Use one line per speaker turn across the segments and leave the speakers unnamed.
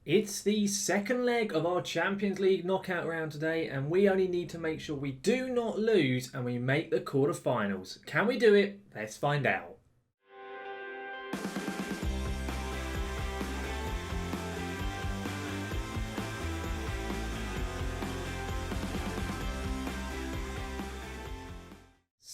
It's the second leg of our Champions League knockout round today, and we only need to make sure we do not lose and we make the quarter-finals. Can we do it? Let's find out.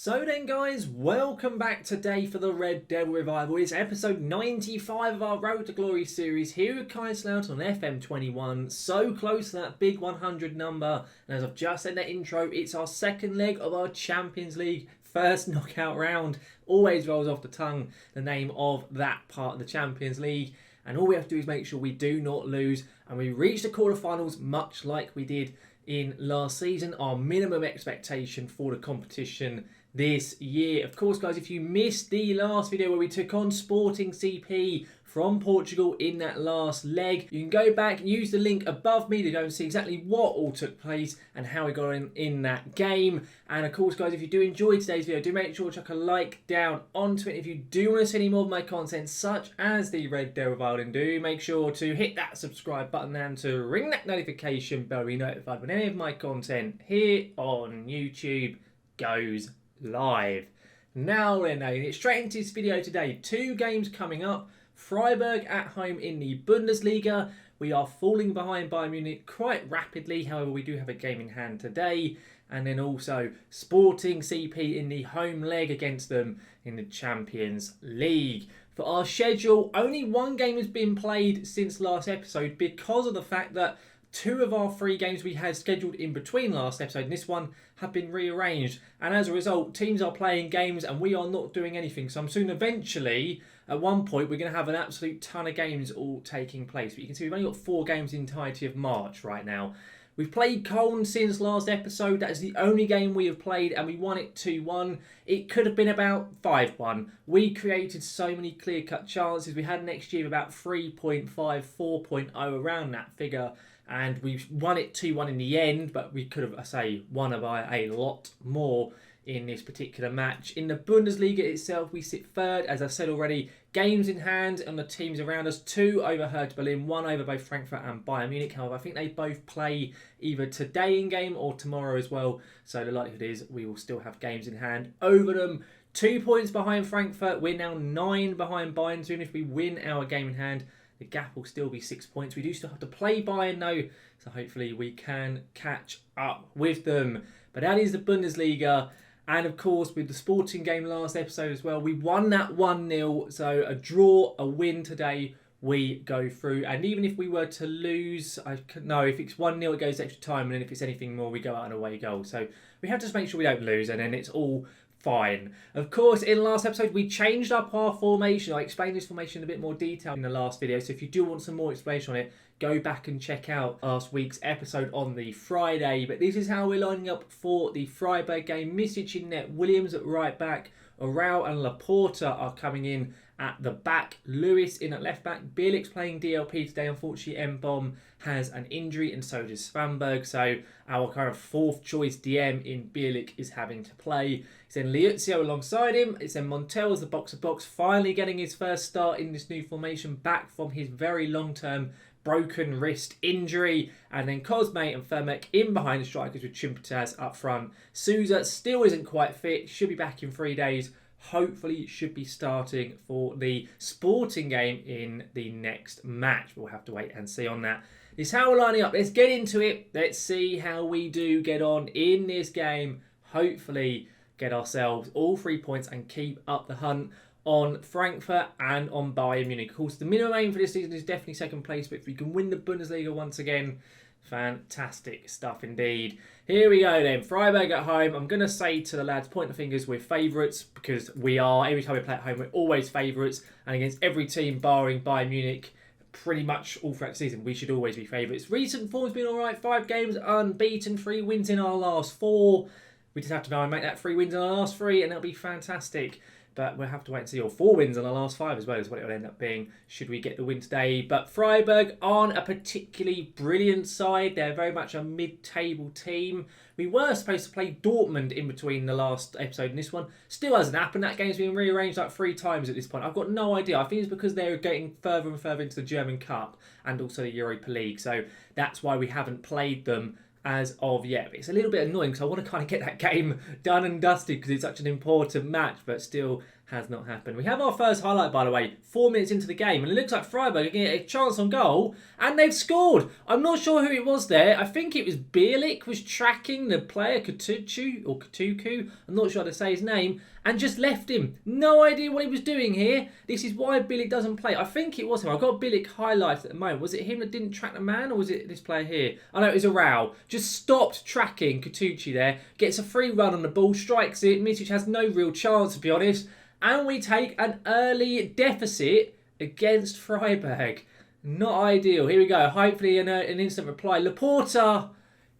So then guys, welcome back today for the Red Devil Revival. It's episode 95 of our Road to Glory series here at Kaiserslautern on FM21. So close to that big 100 number. And as I've just said in that intro, it's our second leg of our Champions League first knockout round. Always rolls off the tongue, the name of that part of the Champions League. And all we have to do is make sure we do not lose. And we reach the quarterfinals much like we did in last season. Our minimum expectation for the competition this year. Of course, guys, if you missed the last video where we took on Sporting CP from Portugal in that last leg, you can go back and use the link above me to go and see exactly what all took place and how we got in that game. And of course, guys, if you do enjoy today's video, do make sure to chuck a like down onto it. If you do want to see any more of my content, such as the Red Devil Revival, do make sure to hit that subscribe button and to ring that notification bell to be notified when any of my content here on YouTube goes live. Now then, it's straight into this video today. Two games coming up. Freiburg at home in the Bundesliga. We are falling behind Bayern Munich quite rapidly. However, we do have a game in hand today. And then also Sporting CP in the home leg against them in the Champions League. For our schedule, only one game has been played since last episode because of the fact that two of our three games we had scheduled in between last episode and this one have been rearranged. And as a result, teams are playing games and we are not doing anything. So I'm soon eventually, at one point, we're going to have an absolute ton of games all taking place. But you can see we've only got 4 games in the entirety of March right now. We've played Cologne since last episode. That is the only game we have played and we won it 2-1. It could have been about 5-1. We created so many clear-cut chances. We had next year about 3.5, 4.0 around that figure. And we won it 2-1 in the end, but we could have, won by a lot more in this particular match. In the Bundesliga itself, we sit third, as I've said already. Games in hand on the teams around us. 2 over Hertha Berlin, 1 over both Frankfurt and Bayern Munich. However, I think they both play either today in game or tomorrow as well. So the likelihood is we will still have games in hand over them. 2 points behind Frankfurt. We're now 9 behind Bayern. So even if we win our game in hand, the gap will still be 6 points. We do still have to play Bayern though, so hopefully we can catch up with them. But that is the Bundesliga. And of course, with the Sporting game last episode as well, we won that 1-0. So a draw, a win today, we go through. And even if we were to lose, if it's 1-0, it goes extra time. And then if it's anything more, we go out an away goal. So we have to just make sure we don't lose. And then it's all fine. Of course, in the last episode, we changed up our formation. I explained this formation in a bit more detail in the last video. So if you do want some more explanation on it, go back and check out last week's episode on the Friday. But this is how we're lining up for the Freiburg game. Misic in net, Williams at right back, Arau and Laporta are coming in at the back. Lewis in at left back. Bielik's playing DLP today. Unfortunately, M-Bomb has an injury and so does Svanberg. So our kind of 4th choice DM in Bielik is having to play. It's then Liuzio alongside him. It's then Montel as the box-to-box, finally getting his first start in this new formation back from his very long-term broken wrist injury. And then Cosme and Fermek in behind the strikers with Chimpataz up front. Souza still isn't quite fit. Should be back in 3 days. Hopefully should be starting for the Sporting game in the next match. We'll have to wait and see on that. This is how we're lining up. Let's get into it. Let's see how we do get on in this game. Hopefully get ourselves all 3 points and keep up the hunt on Frankfurt and on Bayern Munich. Of course, the minimum aim for this season is definitely second place, but if we can win the Bundesliga once again, fantastic stuff indeed. Here we go then. Freiburg at home. I'm going to say to the lads, point the fingers, we're favourites because we are. Every time we play at home, we're always favourites. And against every team, barring Bayern Munich, pretty much all throughout the season, we should always be favourites. Recent form's been all right. 5 games unbeaten, 3 wins in our last 4. We just have to make that 3 wins in our last 3, and that'll be fantastic. But we'll have to wait and see. Or 4 wins on the last 5 as well is what it will end up being should we get the win today. But Freiburg aren't a particularly brilliant side. They're very much a mid-table team. We were supposed to play Dortmund in between the last episode and this one. Still hasn't happened. That game's been rearranged like 3 times at this point. I've got no idea. I think it's because they're getting further and further into the German Cup and also the Europa League. So that's why we haven't played them as of yet. But it's a little bit annoying because I want to kind of get that game done and dusted because it's such an important match, but still has not happened. We have our first highlight, by the way, 4 minutes into the game, and it looks like Freiburg are going to get a chance on goal, and they've scored. I'm not sure who it was there. I think it was Bielik was tracking the player, Kutucu, I'm not sure how to say his name, and just left him. No idea what he was doing here. This is why Bielik doesn't play. I think it was him. I've got Bielik highlighted at the moment. Was it him that didn't track the man, or was it this player here? I know it was Arau. Just stopped tracking Kutucu there, gets a free run on the ball, strikes it. Misic has no real chance, to be honest. And we take an early deficit against Freiburg. Not ideal. Here we go. Hopefully an instant reply. Laporta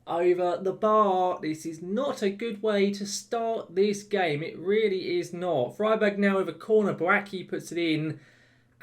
over the bar. This is not a good way to start this game. It really is not. Freiburg now with a corner. Boaki puts it in.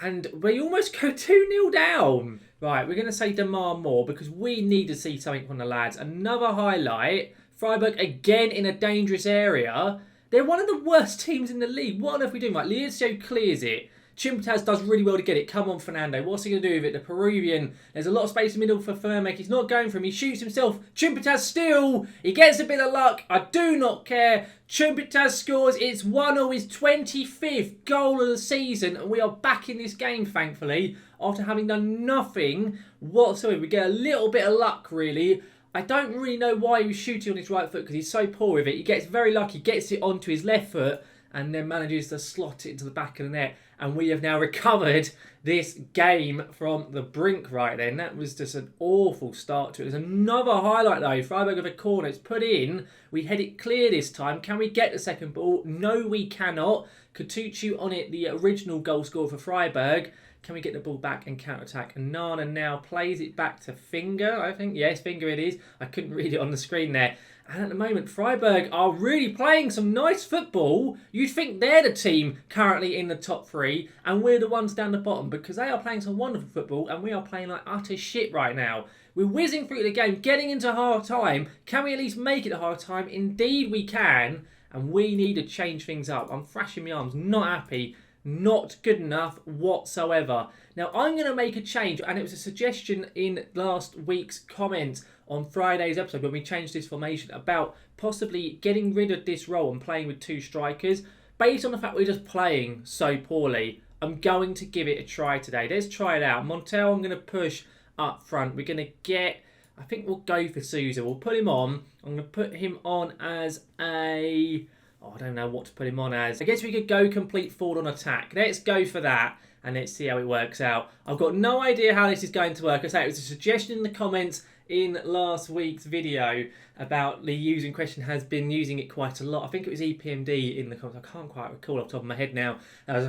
And we almost go 2-0 down. Right, we're going to say demand more because we need to see something from the lads. Another highlight. Freiburg again in a dangerous area. They're one of the worst teams in the league. What on earth are we doing? Right, Liazio clears it. Chimpataz does really well to get it. Come on, Fernando. What's he going to do with it? The Peruvian. There's a lot of space in the middle for Firmek. He's not going for him. He shoots himself. Chimpataz still. He gets a bit of luck. I do not care. Chimpataz scores. It's 1-0. His 25th goal of the season. And we are back in this game, thankfully, after having done nothing whatsoever. We get a little bit of luck, really. I don't really know why he was shooting on his right foot because he's so poor with it. He gets very lucky, gets it onto his left foot and then manages to slot it into the back of the net. And we have now recovered this game from the brink right then. That was just an awful start to it. There's another highlight though. Freiburg with a corner. It's put in. We head it clear this time. Can we get the second ball? No, we cannot. Kutucu on it, the original goal scorer for Freiburg. Can we get the ball back and counter-attack? And Nana now plays it back to Finger, I think. Yes, Finger it is. I couldn't read it on the screen there. And at the moment, Freiburg are really playing some nice football. You'd think they're the team currently in the top 3 and we're the ones down the bottom because they are playing some wonderful football and we are playing like utter shit right now. We're whizzing through the game, getting into half-time. Can we at least make it to half-time? Indeed we can. And we need to change things up. I'm thrashing my arms, not happy. Not good enough whatsoever. Now, I'm going to make a change, and it was a suggestion in last week's comments on Friday's episode when we changed this formation about possibly getting rid of this role and playing with 2 strikers. Based on the fact we're just playing so poorly, I'm going to give it a try today. Let's try it out. Montel, I'm going to push up front. We're going to get... I think we'll go for Sousa. We'll put him on. I'm going to put him on as a... Oh, I don't know what to put him on as. I guess we could go complete forward on attack. Let's go for that and let's see how it works out. I've got no idea how this is going to work. I say it was a suggestion in the comments in last week's video about the user in question has been using it quite a lot. I think it was EPMD in the comments. I can't quite recall off the top of my head now.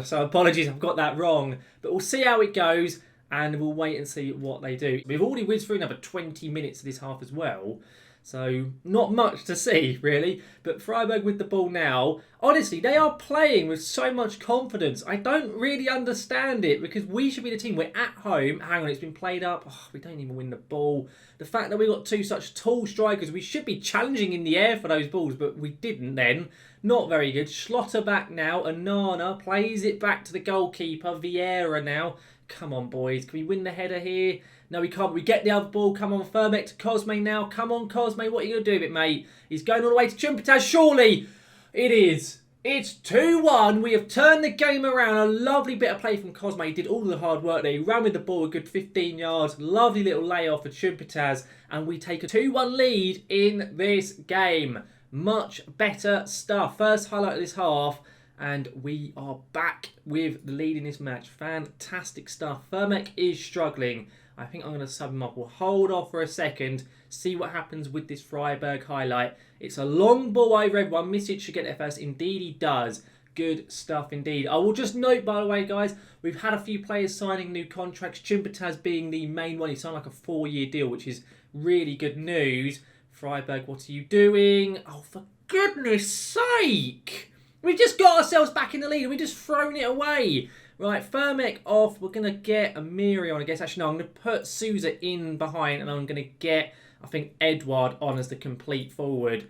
So apologies, I've got that wrong. But we'll see how it goes and we'll wait and see what they do. We've already whizzed through another 20 minutes of this half as well. So, not much to see, really. But Freiburg with the ball now. Honestly, they are playing with so much confidence. I don't really understand it because we should be the team. We're at home. Hang on, it's been played up. Oh, we don't even win the ball. The fact that we've got 2 such tall strikers, we should be challenging in the air for those balls, but we didn't then. Not very good. Schlotter back now. Anana plays it back to the goalkeeper. Vieira now. Come on, boys. Can we win the header here? No, we can't. We get the other ball. Come on, Firmek to Cosme now. Come on, Cosme. What are you going to do with it, mate? He's going all the way to Chimpataz. Surely it is. It's 2-1. We have turned the game around. A lovely bit of play from Cosme. He did all the hard work there. He ran with the ball a good 15 yards. Lovely little layoff for Chimpataz. And we take a 2-1 lead in this game. Much better stuff. First highlight of this half. And we are back with the lead in this match. Fantastic stuff. Firmek is struggling. I think I'm going to sub him up. We'll hold off for a second, see what happens with this Freiburg highlight. It's a long ball over everyone. Misic should get there first. Indeed, he does. Good stuff indeed. I will just note, by the way, guys, we've had a few players signing new contracts. Chimpataz being the main one. He signed like a 4-year deal, which is really good news. Freiburg, what are you doing? Oh, for goodness sake! We've just got ourselves back in the lead and we've just thrown it away. Right, Firmek off. We're going to get Amiri on, I guess. Actually, no, I'm going to put Sousa in behind and I'm going to get, I think, Edouard on as the complete forward.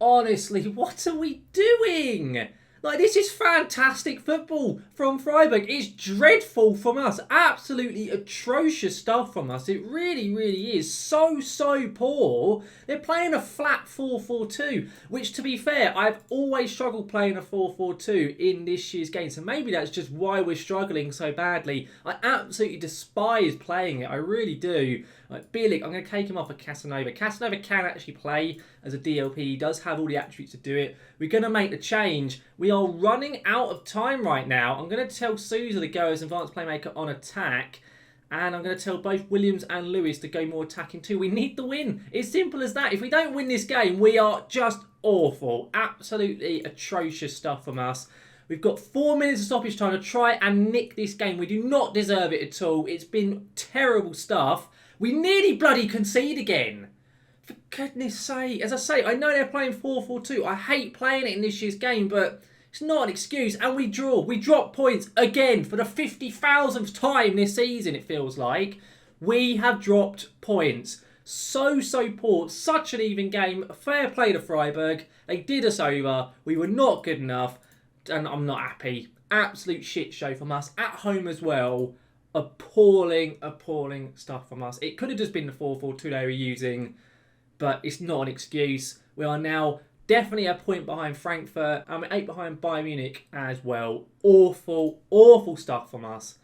Honestly, what are we doing? Like, this is fantastic football from Freiburg. It's dreadful from us. Absolutely atrocious stuff from us. It really, really is. So poor. They're playing a flat 4-4-2, which, to be fair, I've always struggled playing a 4-4-2 in this year's game. So maybe that's just why we're struggling so badly. I absolutely despise playing it. I really do. Like, Bielik, I'm going to take him off of Casanova. Casanova can actually play as a DLP. He does have all the attributes to do it. We're going to make the change. We are running out of time right now. I'm going to tell Sousa to go as advanced playmaker on attack. And I'm going to tell both Williams and Lewis to go more attacking too. We need the win. It's simple as that. If we don't win this game, we are just awful. Absolutely atrocious stuff from us. We've got 4 minutes of stoppage time to try and nick this game. We do not deserve it at all. It's been terrible stuff. We nearly bloody concede again. For goodness sake. As I say, I know they're playing 4-4-2. I hate playing it in this year's game, but it's not an excuse. And we draw. We drop points again for the 50,000th time this season, it feels like. We have dropped points. So poor. Such an even game. Fair play to Freiburg. They did us over. We were not good enough. And I'm not happy. Absolute shit show from us. At home as well. Appalling stuff from us. It could have just been the 4-4-2 they were using, but it's not an excuse. We are now definitely a point behind Frankfurt, and we're 8 behind Bayern Munich as well. Awful stuff from us.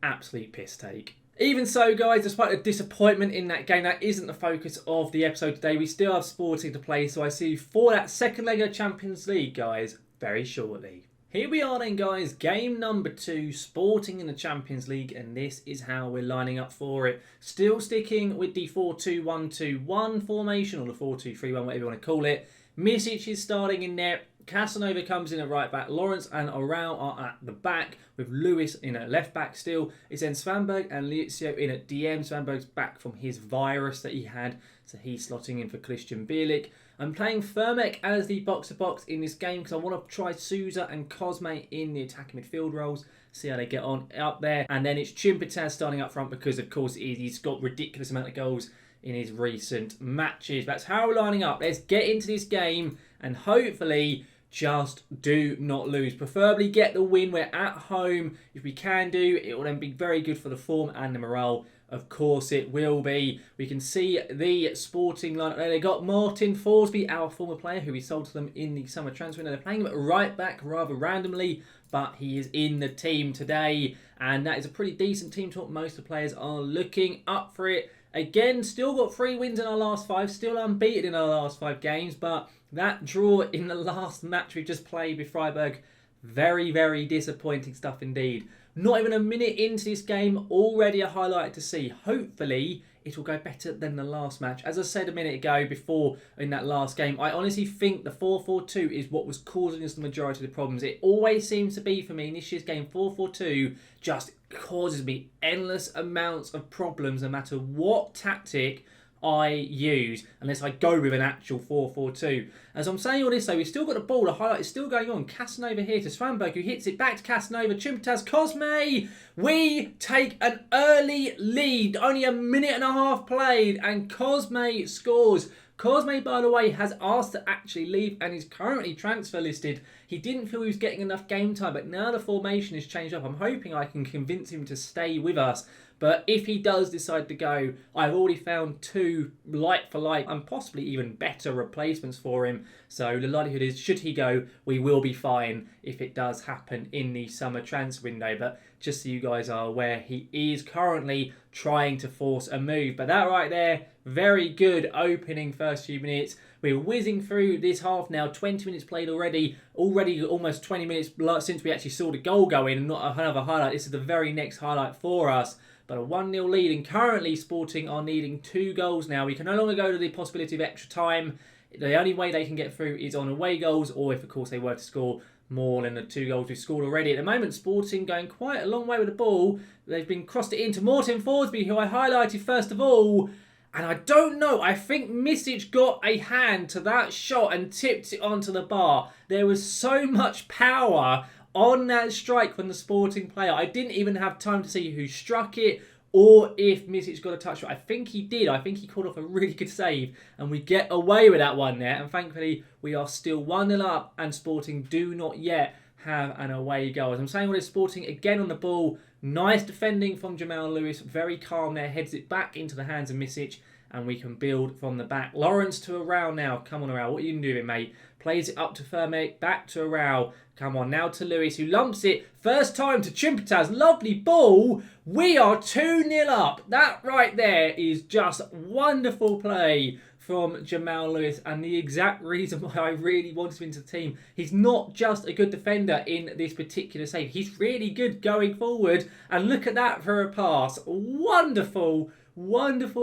Absolute piss take. Even so, guys, despite the disappointment in that game, that isn't the focus of the episode today. We still have Sporting to play, so I see you for that second leg of Champions League, guys, very shortly. Here we are then, guys, game number 2, Sporting in the Champions League, and this is how we're lining up for it. Still sticking with the 4-2-1-2-1 formation, or the 4-2-3-1, whatever you want to call it. Misic is starting in there. Casanova comes in at right back. Lawrence and Arau are at the back, with Lewis in at left back still. It's then Svanberg and Liuzio in at DM. Svanberg's back from his virus that he had, so he's slotting in for Christian Bielik. I'm playing Firmek as the box-to-box in this game because I want to try Sousa and Cosme in the attacking midfield roles. See how they get on up there. And then it's Chimpetaz starting up front because, of course, he's got ridiculous amount of goals in his recent matches. That's how we're lining up. Let's get into this game and hopefully just do not lose. Preferably get the win. We're at home. If we can do, it will then be very good for the form and the morale. Of course it will be. We can see the Sporting lineup there. They got Martin Forsby, our former player, who we sold to them in the summer transfer window. They're playing him at right back rather randomly, but he is in the team today. And that is a pretty decent team to what most of the players are looking up for it. Again, still got 3 wins in our last 5. Still unbeaten in our last 5 games. But that draw in the last match we've just played with Freiburg, very disappointing stuff indeed. Not even a minute into this game, already a highlight to see. Hopefully, it will go better than the last match. As I said a minute ago before in that last game, I honestly think the 4-4-2 is what was causing us the majority of the problems. It always seems to be for me in this year's game. 4-4-2 just causes me endless amounts of problems no matter what tactic I use, unless I go with an actual 4-4-2. As I'm saying all this though, we've still got the ball, the highlight is still going on. Casanova here to Svanberg, who hits it back to Casanova. Chimpetaz, Cosme! We take an early lead, only a minute and a half played, and Cosme scores. Cosme, by the way, has asked to actually leave and is currently transfer listed. He didn't feel he was getting enough game time, but now the formation has changed up. I'm hoping I can convince him to stay with us. But if he does decide to go, I've already found 2 like-for-like and possibly even better replacements for him. So the likelihood is, should he go, we will be fine if it does happen in the summer transfer window. But just so you guys are aware, he is currently trying to force a move. But that right there, very good opening first few minutes. We're whizzing through this half now, 20 minutes played already. Already almost 20 minutes since we actually saw the goal go in and not another highlight. This is the very next highlight for us. But a 1-0 lead, and currently Sporting are needing 2 goals now. We can no longer go to the possibility of extra time. The only way they can get through is on away goals, or if, of course, they were to score more than the 2 goals we've scored already. At the moment, Sporting going quite a long way with the ball. They've been crossed it into Martin Forsby, who I highlighted first of all. And I don't know, I think Misic got a hand to that shot and tipped it onto the bar. There was so much power on that strike from the Sporting player. I didn't even have time to see who struck it or if Misic got a touch. I think he did. I think he called off a really good save and we get away with that one there. And thankfully, we are still 1-0 up and Sporting do not yet have an away goal. As I'm saying, what is Sporting again on the ball. Nice defending from Jamal Lewis. Very calm there. Heads it back into the hands of Misic. And we can build from the back. Lawrence to Arau now. Come on, Arau. What are you doing, mate? Plays it up to Firmek. Back to Arau. Come on, now to Lewis, who lumps it. First time to Chimpataz. Lovely ball. We are 2-0 up. That right there is just wonderful play from Jamal Lewis and the exact reason why I really wanted him into the team. He's not just a good defender in this particular save. He's really good going forward. And look at that for a pass. Wonderful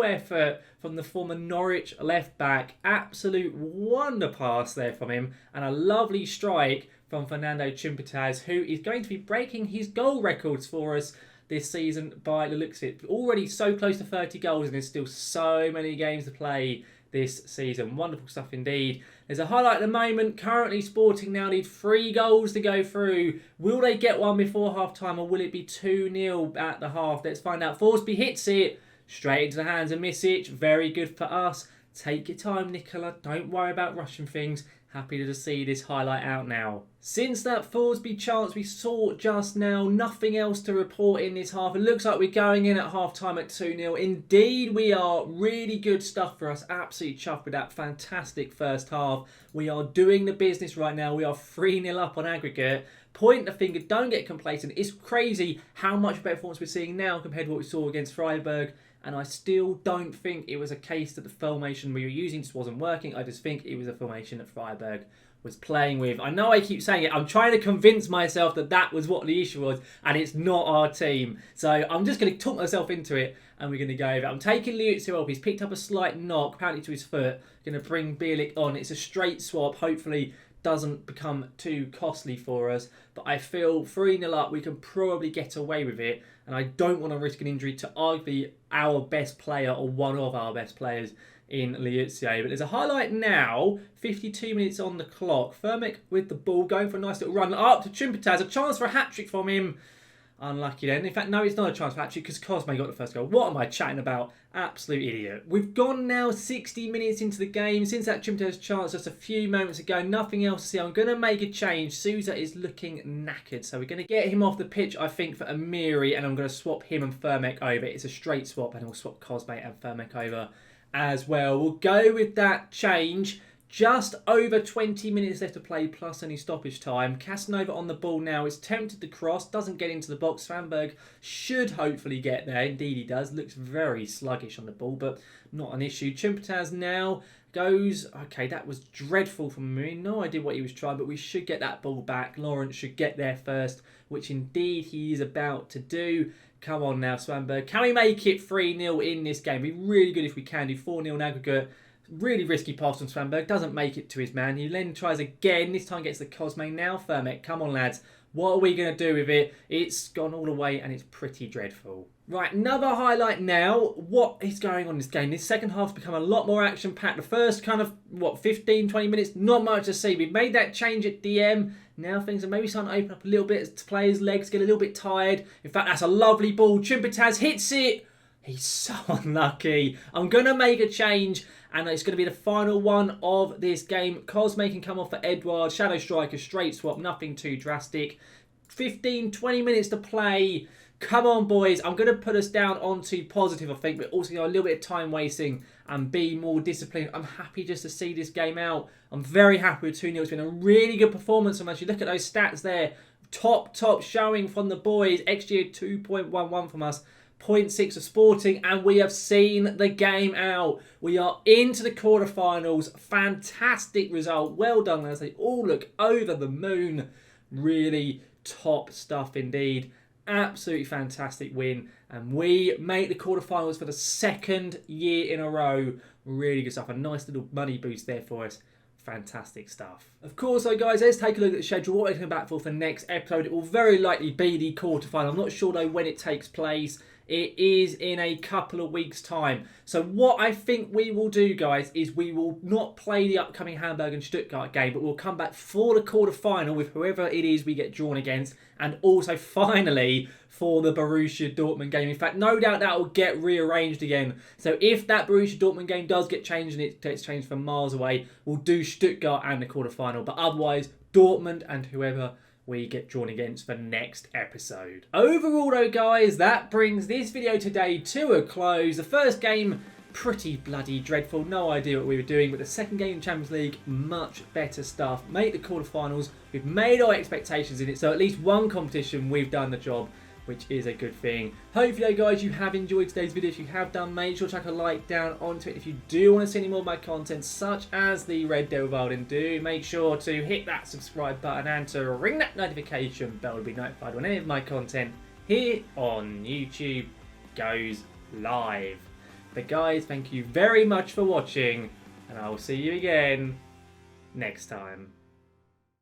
effort from the former Norwich left back. Absolute wonder pass there from him. And a lovely strike from Fernando Chimpataz, who is going to be breaking his goal records for us this season by the looks of it. Already so close to 30 goals and there's still so many games to play this season. Wonderful stuff indeed. There's a highlight at the moment. Currently Sporting now need 3 goals to go through. Will they get one before half time or will it be 2-0 at the half? Let's find out. Forsby hits it straight into the hands of Misic. Very good for us. Take your time, Nicola. Don't worry about rushing things. Happy to see this highlight out now. Since that Forsby chance we saw just now, nothing else to report in this half. It looks like we're going in at half-time at 2-0. Indeed, we are. Really good stuff for us. Absolutely chuffed with that fantastic first half. We are doing the business right now. We are 3-0 up on aggregate. Point the finger, don't get complacent. It's crazy how much better performance we're seeing now compared to what we saw against Freiburg. And I still don't think it was a case that the formation we were using just wasn't working. I just think it was a formation that Freiburg was playing with. I know I keep saying it. I'm trying to convince myself that that was what the issue was. And it's not our team. So I'm just going to talk myself into it. And we're going to go over it. I'm taking Liuzio up. He's picked up a slight knock, apparently to his foot. Going to bring Bielik on. It's a straight swap. Hopefully doesn't become too costly for us. But I feel 3-0 up, we can probably get away with it. And I don't want to risk an injury to arguably our best player or one of our best players in Liuzio. But there's a highlight now, 52 minutes on the clock. Firmek with the ball, going for a nice little run up to Chimpataz. A chance for a hat-trick from him. Unlucky then. In fact, no, it's not a chance for hat-trick because Cosme got the first goal. What am I chatting about? Absolute idiot. We've gone now 60 minutes into the game. Since that Chimpataz chance just a few moments ago, nothing else to see. I'm going to make a change. Souza is looking knackered. So we're going to get him off the pitch, I think, for Amiri. And I'm going to swap him and Firmek over. It's a straight swap. And we'll swap Cosme and Firmek over as well. We'll go with that change. Just over 20 minutes left to play, plus any stoppage time. Casanova on the ball now. Is tempted to cross. Doesn't get into the box. Svanberg should hopefully get there. Indeed he does. Looks very sluggish on the ball, but not an issue. Chimpataz now goes. Okay, that was dreadful from me. No idea what he was trying, but we should get that ball back. Lawrence should get there first, which indeed he is about to do. Come on now, Svanberg. Can we make it 3-0 in this game? It'd be really good if we can do 4-0 in aggregate. Really risky pass from Svanberg. Doesn't make it to his man. He then tries again. This time gets the Cosme. Now Firmek. Come on, lads. What are we going to do with it? It's gone all the way and it's pretty dreadful. Right, another highlight now. What is going on in this game? This second half's become a lot more action-packed. The first kind of, 15, 20 minutes, not much to see. We've made that change at DM. Now things are maybe starting to open up a little bit as players' legs get a little bit tired. In fact, that's a lovely ball. Chimpataz hits it. He's so unlucky. I'm going to make a change. And it's going to be the final one of this game. Cosme can come off for Edouard. Shadow Striker, straight swap. Nothing too drastic. 15, 20 minutes to play. Come on, boys. I'm going to put us down onto positive, I think. But also a little bit of time wasting and be more disciplined. I'm happy just to see this game out. I'm very happy with 2-0. It's been a really good performance. And as you look at those stats there, top showing from the boys. XG 2.11 from us. 0.6 of Sporting, and we have seen the game out. We are into the quarterfinals. Fantastic result. Well done, lads. They all look over the moon. Really top stuff indeed. Absolutely fantastic win. And we make the quarterfinals for the second year in a row. Really good stuff. A nice little money boost there for us. Fantastic stuff. Of course, so guys, let's take a look at the schedule. What we're coming back for next episode. It will very likely be the quarterfinal. I'm not sure though when it takes place. It is in a couple of weeks' time. So what I think we will do, guys, is we will not play the upcoming Hamburg and Stuttgart game, but we'll come back for the quarter-final with whoever it is we get drawn against, and also finally for the Borussia Dortmund game. In fact, no doubt that will get rearranged again. So if that Borussia Dortmund game does get changed and it gets changed from miles away, we'll do Stuttgart and the quarter-final. But otherwise, Dortmund and whoever we get drawn against for next episode. Overall though, guys, that brings this video today to a close. The first game, pretty bloody dreadful. No idea what we were doing. But the second game in Champions League, much better stuff. Made the quarterfinals. We've made our expectations in it. So at least one competition, we've done the job, which is a good thing. Hopefully, guys, you have enjoyed today's video. If you have done, make sure to chuck a like down onto it. If you do want to see any more of my content, such as the Red Devil Violin, do make sure to hit that subscribe button and to ring that notification bell to be notified when any of my content here on YouTube goes live. But guys, thank you very much for watching, and I will see you again next time.